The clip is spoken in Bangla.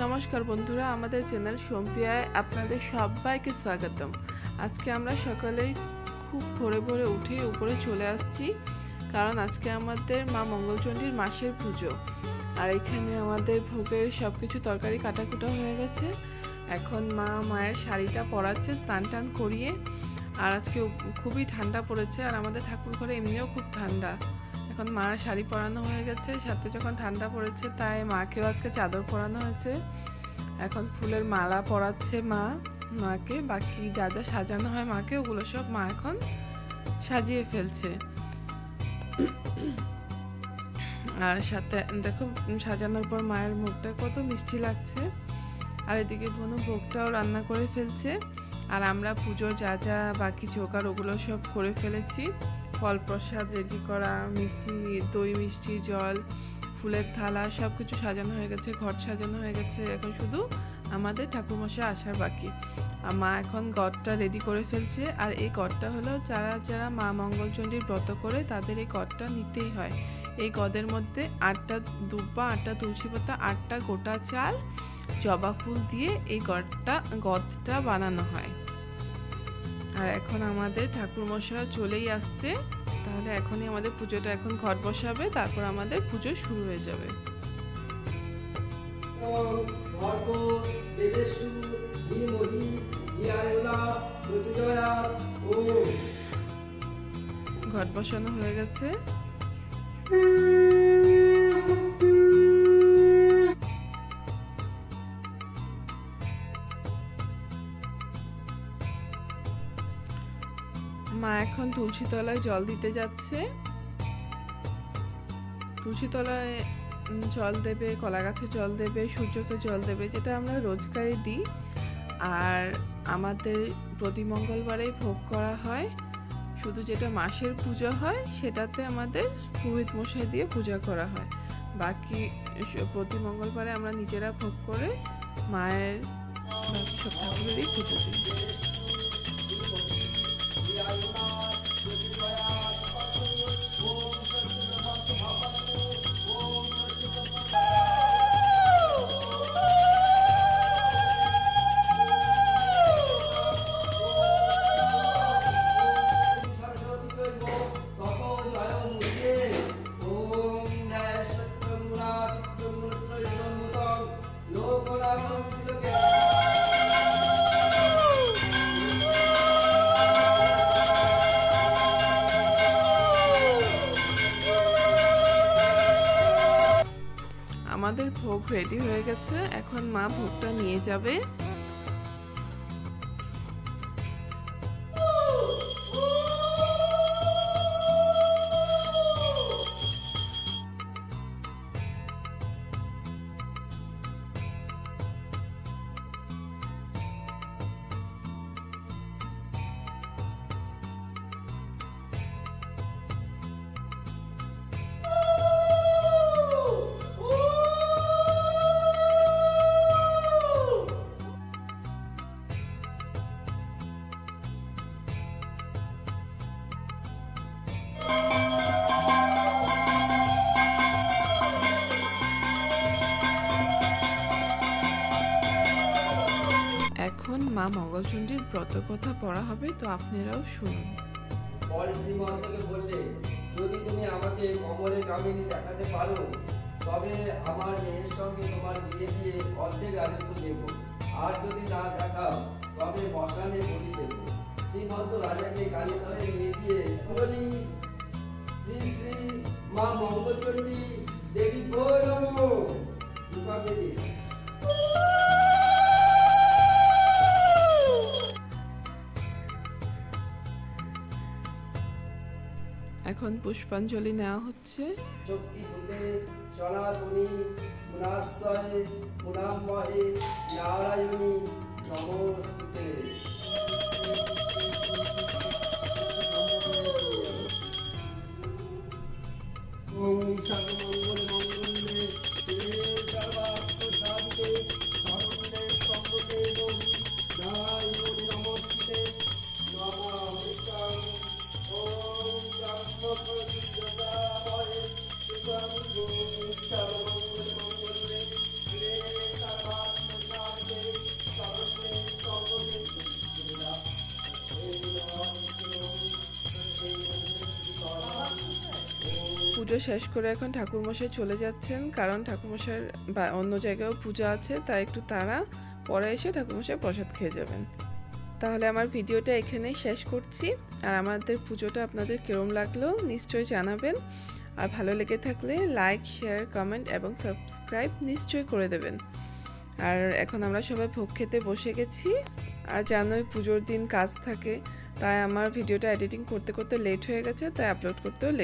নমস্কার বন্ধুরা, আমাদের চ্যানেল সম্পিয়ায় আপনাদের সবাইকে স্বাগতম। আজকে আমরা সকালেই খুব ভোরে ভোরে উঠে উপরে চলে আসছি, কারণ আজকে আমাদের মা মঙ্গলচণ্ডীর মাসের পুজো। আর এখানে আমাদের ভোগের সব কিছু তরকারি কাটাকুটা হয়ে গেছে। এখন মায়ের শাড়িটা পরাচ্ছে স্নান টান করিয়ে। আর আজকে খুবই ঠান্ডা পড়েছে, আর আমাদের ঠাকুর ঘরে এমনিও খুব ঠান্ডা। এখন মার শাড়ি পরানো হয়ে গেছে, সাথে যখন ঠান্ডা পড়েছে তাই মাকেও আজকে চাদর পরানো হয়েছে। এখন ফুলের মালা পরাচ্ছে মাকে, বাকি যা যা সাজানো হয় মাকে ওগুলো সব মা এখন সাজিয়ে ফেলছে। আর সাথে দেখো সাজানোর পর মায়ের মুখটা কত মিষ্টি লাগছে। আর এদিকে বোনু ভোগটাও রান্না করে ফেলছে। আর আমরা পুজোর যা যা বাকি জোগাড় ওগুলো সব করে ফেলেছি। ফল প্রসাদ রেডি করা, মিষ্টি, দই মিষ্টি, জল, ফুলের থালা সব কিছু সাজানো হয়ে গেছে, ঘর সাজানো হয়ে গেছে। এখন শুধু আমাদের ঠাকুরমশাই আসার বাকি। আর মা এখন গড়টা রেডি করে ফেলছে। আর এই গড়টা হলো যারা যারা মা মঙ্গলচণ্ডীর ব্রত করে তাদের এই গড়টা নিতেই হয়। এই গদের মধ্যে 8টা দুব্বা, 8টা তুলসী পাতা, 8টা গোটা চাল, জবা ফুল দিয়ে এই গদটা বানানো হয়। আর এখন আমাদের ঠাকুরমশাই চলেই আসছে, তাহলে এখনই আমাদের পুজোটা এখন ঘট বসাবে, তারপর আমাদের পুজো শুরু হয়ে যাবে। ঘট বসানো হয়ে গেছে। মা এখন তুলসী তলায় জল দিতে যাচ্ছে। তুলসী তলায় জল দেবে, কলা গাছে জল দেবে, সূর্যকে জল দেবে, যেটা আমরা রোজগারই দিই। আর আমাদের প্রতি মঙ্গলবারেই ভোগ করা হয়। শুধু যেটা মাসের পুজো হয় সেটাতে আমাদের পুরোহিত মশাই দিয়ে পূজা করা হয়। বাকি প্রতি মঙ্গলবারে আমরা নিজেরা ভোগ করে মায়ের বাকি সব ঠাকুরেরই পুজো দিই। আমাদের ভোগ রেডি হয়ে গেছে, এখন মা ভোগটা নিয়ে যাবে। এখন মা মঙ্গলচণ্ডীর ব্রত কথা পড়া হবে, তো আপনারাও শুনুন। শ্রীমন্তকে বললে, যদি তুমি আমাকে কমলে কামিনী দেখাতে পারো তবে আমার মেয়ের সঙ্গে তোমার বিয়ে দিয়ে অর্ধেক রাজত্ব দেব, আর যদি না দেখাও তবে মশানে বলি দেব। শ্রীমন্ত রাজাকে কালীঘরে নিয়ে গিয়ে বলি, শ্রী শ্রী মা মঙ্গলচণ্ডী দেবী ভো নমো। এখন পুষ্পাঞ্জলি নেওয়া হচ্ছে। শক্তি ভূতে সনাতনী গুণাশ্রয়ে গুণাময়ে নারায়ণী নমস্তুতে। ওম সর্বমঙ্গল মঙ্গলে শিবে সর্বার্থ সাধিকে শরণ্যে ত্র্যম্বকে গৌরী নারায়ণী নমস্তুতে। নমামৃতং ওম ব্রহ্মপতি জগৎ সর্বমঙ্গল মঙ্গলে শিবে সর্বার্থ পুজো শেষ করে এখন ঠাকুরমশাই চলে যাচ্ছেন, কারণ ঠাকুরমশাইয়ের বা অন্য জায়গায়ও পূজা আছে, তাই একটু তাড়া, পরে এসে ঠাকুরমশাই প্রসাদ খেয়ে যাবেন। তাহলে আমার ভিডিওটা এখানেই শেষ করছি। আর আমাদের পুজোটা আপনাদের কিরম লাগলো নিশ্চয়ই জানাবেন। আর ভালো লেগে থাকলে লাইক, শেয়ার, কমেন্ট এবং সাবস্ক্রাইব নিশ্চয়ই করে দেবেন। আর এখন আমরা সবাই ভোগ খেতে বসে গেছি। আর জানোই পুজোর দিন কাজ থাকে, তাই আমার ভিডিওটা এডিটিং করতে করতে লেট হয়ে গেছে, তাই আপলোড করতেও লেট।